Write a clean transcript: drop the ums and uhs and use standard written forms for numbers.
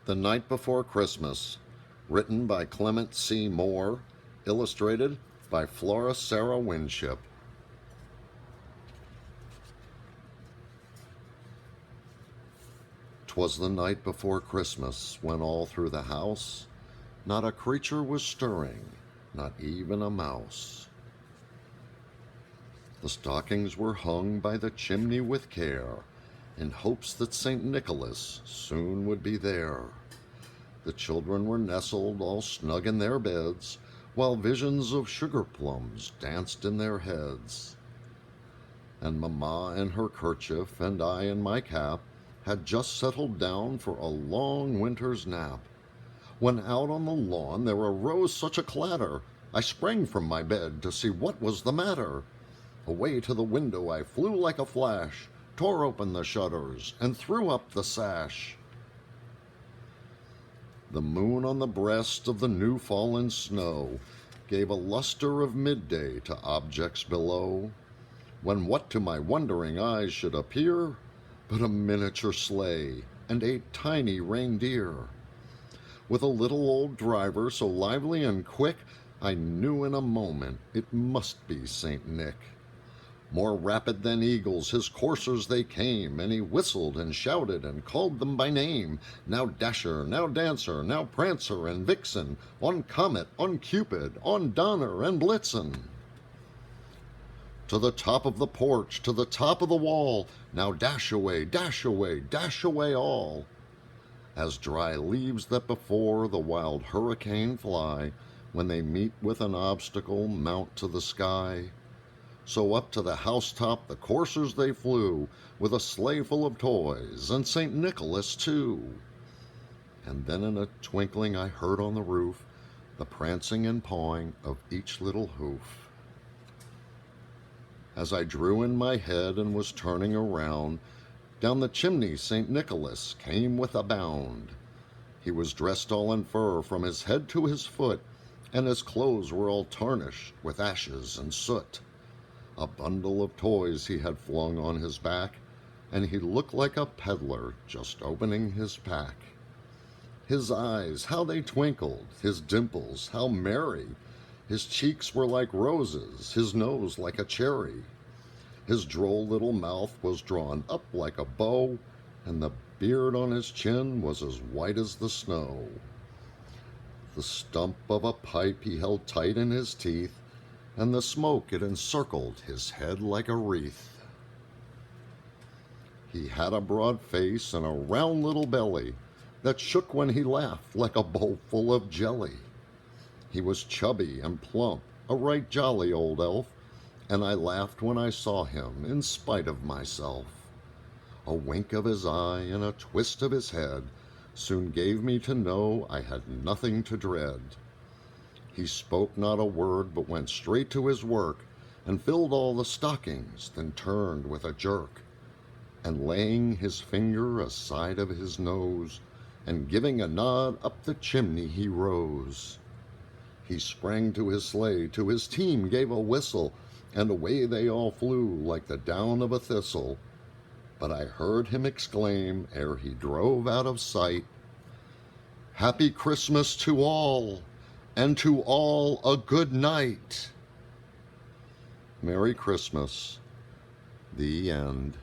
The Night Before Christmas, written by Clement C. Moore, illustrated by Flora Sarah Winship. 'Twas the night before Christmas, when all through the house not a creature was stirring, not even a mouse. The stockings were hung by the chimney with care, in hopes that St. Nicholas soon would be there. The children were nestled all snug in their beds, while visions of sugar plums danced in their heads. And Mamma in her kerchief and I in my cap had just settled down for a long winter's nap, when out on the lawn there arose such a clatter, I sprang from my bed to see what was the matter. Away to the window I flew like a flash, tore open the shutters, and threw up the sash. The moon on the breast of the new-fallen snow gave a luster of midday to objects below, when what to my wondering eyes should appear but a miniature sleigh and 8 tiny reindeer. With a little old driver so lively and quick, I knew in a moment it must be St. Nick. More rapid than eagles his coursers they came, and he whistled and shouted and called them by name. Now Dasher, now Dancer, now Prancer and Vixen, on Comet, on Cupid, on Donner and Blitzen. To the top of the porch, to the top of the wall, now dash away, dash away, dash away all. As dry leaves that before the wild hurricane fly, when they meet with an obstacle, mount to the sky, so up to the housetop the coursers they flew, with a sleigh full of toys, and St. Nicholas too. And then in a twinkling I heard on the roof the prancing and pawing of each little hoof. As I drew in my head and was turning around, down the chimney St. Nicholas came with a bound. He was dressed all in fur from his head to his foot, and his clothes were all tarnished with ashes and soot. A bundle of toys he had flung on his back, and he looked like a peddler just opening his pack. His eyes, how they twinkled, his dimples, how merry. His cheeks were like roses, his nose like a cherry. His droll little mouth was drawn up like a bow, and the beard on his chin was as white as the snow. The stump of a pipe he held tight in his teeth, and the smoke it encircled his head like a wreath. He had a broad face and a round little belly that shook when he laughed like a bowl full of jelly. He was chubby and plump, a right jolly old elf, and I laughed when I saw him in spite of myself. A wink of his eye and a twist of his head soon gave me to know I had nothing to dread. He spoke not a word, but went straight to his work, and filled all the stockings, then turned with a jerk, and laying his finger aside of his nose, and giving a nod up the chimney he rose. He sprang to his sleigh, to his team gave a whistle, and away they all flew like the down of a thistle. But I heard him exclaim, ere he drove out of sight, "Happy Christmas to all, and to all a good night." Merry Christmas. The End.